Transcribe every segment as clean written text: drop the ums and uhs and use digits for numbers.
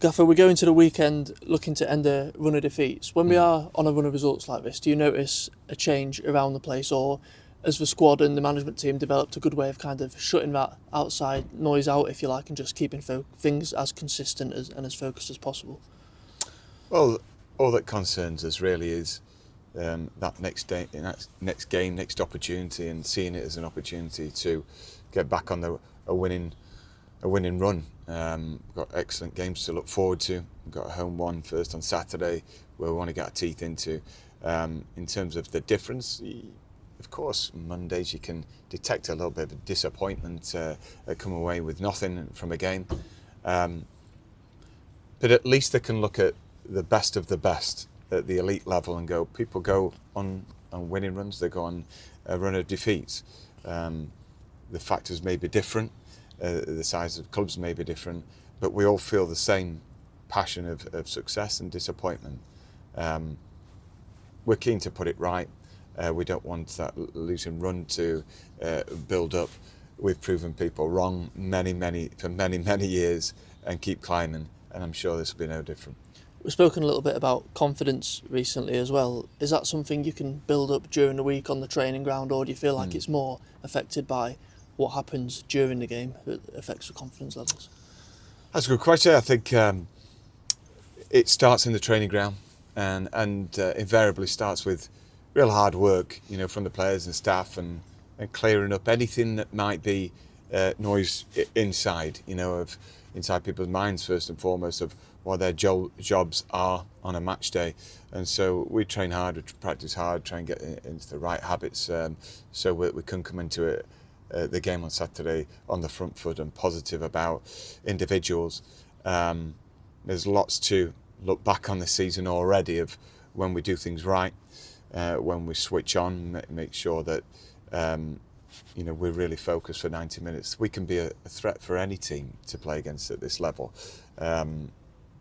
Gaffer, we go into the weekend looking to end a run of defeats. When we are on a run of results like this, do you notice a change around the place, or has the squad and the management team developed a good way of kind of shutting that outside noise out, if you like, and just keeping things as consistent and as focused as possible? Well, all that concerns us really is that next game, next opportunity, and seeing it as an opportunity to get back on a winning run. We've got excellent games to look forward to. We've got a home one first on Saturday where we want to get our teeth into. In terms of the difference, of course, Mondays you can detect a little bit of disappointment, come away with nothing from a game. But at least they can look at the best of the best at the elite level and go, people go on winning runs, they go on a run of defeats. The factors may be different, the size of clubs may be different, but we all feel the same passion of success and disappointment. We're keen to put it right. We don't want that losing run to build up. We've proven people wrong for many years and keep climbing, and I'm sure this will be no different. We've spoken a little bit about confidence recently as well. Is that something you can build up during the week on the training ground, or do you feel like it's more affected by what happens during the game that affects the confidence levels? That's a good question. I think it starts in the training ground and invariably starts with real hard work, from the players and staff and clearing up anything that might be noise inside, inside people's minds first and foremost of what their jobs are on a match day. And so we train hard, we practice hard, try and get into the right habits so we can come into the game on Saturday on the front foot and positive about individuals. There's lots to look back on this season already of when we do things right, when we switch on, make sure that we're really focused for 90 minutes. We can be a threat for any team to play against at this level.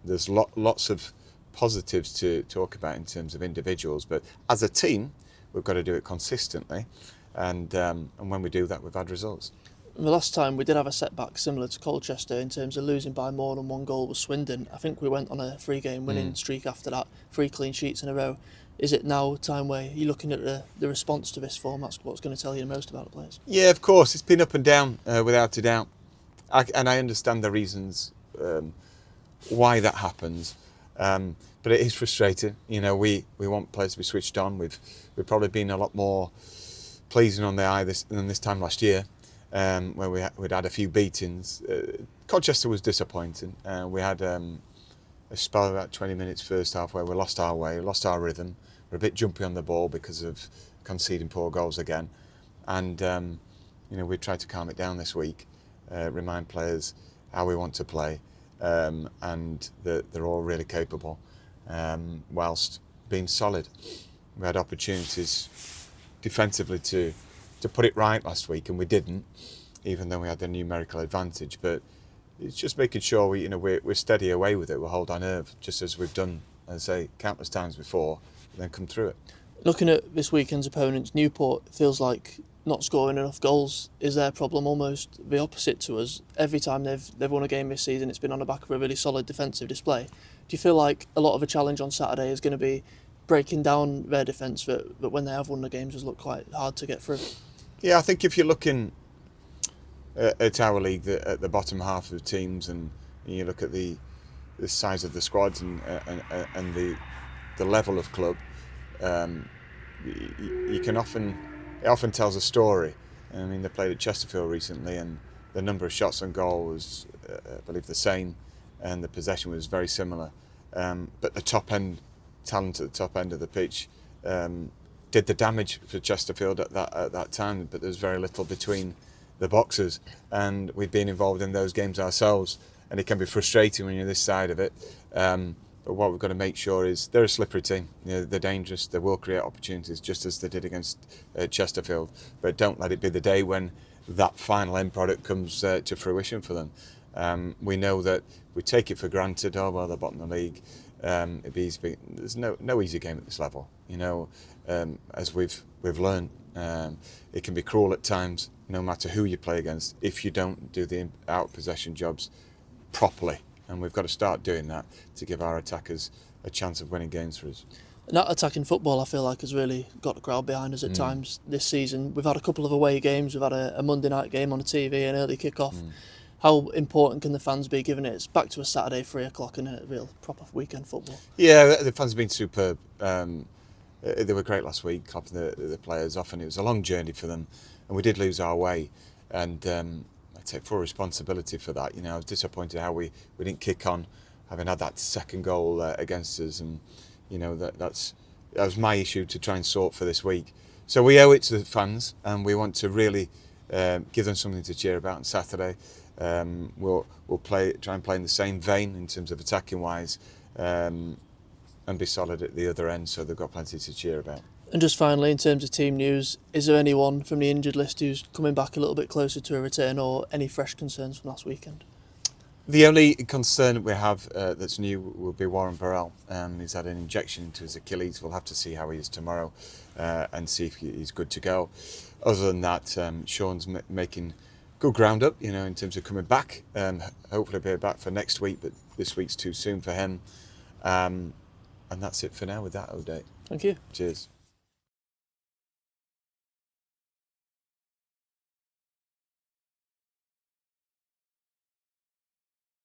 There's lots of positives to talk about in terms of individuals, but as a team, we've got to do it consistently, and when we do that, we've had results. The last time we did have a setback similar to Colchester in terms of losing by more than one goal was Swindon. I think we went on a 3-game winning streak after that, 3 clean sheets in a row. Is it now time where you're looking at the response to this form? That's what's going to tell you the most about the players. Yeah, of course. It's been up and down, without a doubt. And I understand the reasons why that happens. But it is frustrating. We want players to be switched on. We've probably been a lot more pleasing on the eye than this time last year, where we'd had a few beatings. Colchester was disappointing. We had a spell of about 20 minutes first half where we lost our way, lost our rhythm. We're a bit jumpy on the ball because of conceding poor goals again. And, we tried to calm it down this week, remind players how we want to play, and that they're all really capable, whilst being solid. We had opportunities defensively to put it right last week, and we didn't, even though we had the numerical advantage. But it's just making sure we're steady away with it. We'll hold our nerve, just as we've done, as I say, countless times before, and then come through it. Looking at this weekend's opponents, Newport feels like not scoring enough goals is their problem, almost the opposite to us. Every time they've won a game this season, it's been on the back of a really solid defensive display. Do you feel like a lot of a challenge on Saturday is going to be breaking down their defence that when they have won the games has looked quite hard to get through? Yeah, I think if you're looking at our league, at the bottom half of teams, and you look at the size of the squads and the level of club, you can it often tells a story. I mean, they played at Chesterfield recently, and the number of shots on goal was, I believe, the same, and the possession was very similar. But the talent at the top end of the pitch did the damage for Chesterfield at that time, but there's very little between the boxes, and we've been involved in those games ourselves, and it can be frustrating when you're this side of it. But what we've got to make sure is they're a slippery team. They're dangerous. They will create opportunities, just as they did against Chesterfield. But don't let it be the day when that final end product comes to fruition for them. We know that we take it for granted. Oh well, they're bottom of the league. It'd be easy. There's no easy game at this level. As we've learned, it can be cruel at times, no matter who you play against, if you don't do the out possession jobs properly. and we've got to start doing that to give our attackers a chance of winning games for us. And that attacking football, I feel like, has really got the crowd behind us at times this season. We've had a couple of away games. We've had a Monday night game on the TV, an early kick-off. How important can the fans be, given it's back to a Saturday 3 o'clock and a real proper weekend football? Yeah, the fans have been superb. They were great last week, clapping the players off, and it was a long journey for them, and we did lose our way, and I take full responsibility for that. You know, I was disappointed how we didn't kick on, having had that second goal against us, and you know that was my issue to try and sort for this week. So we owe it to the fans, and we want to really give them something to cheer about on Saturday. We'll try and play in the same vein in terms of attacking wise, and be solid at the other end, so they've got plenty to cheer about. And just finally, in terms of team news, is there anyone from the injured list who's coming back a little bit closer to a return, or any fresh concerns from last weekend? The only concern we have that's new will be Warren Burrell. He's had an injection into his Achilles. We'll have to see how he is tomorrow and see if he's good to go. Other than that, Sean's making good ground up, you know, in terms of coming back. Hopefully be back for next week, but this week's too soon for him. And that's it for now with that update. Thank you. Cheers.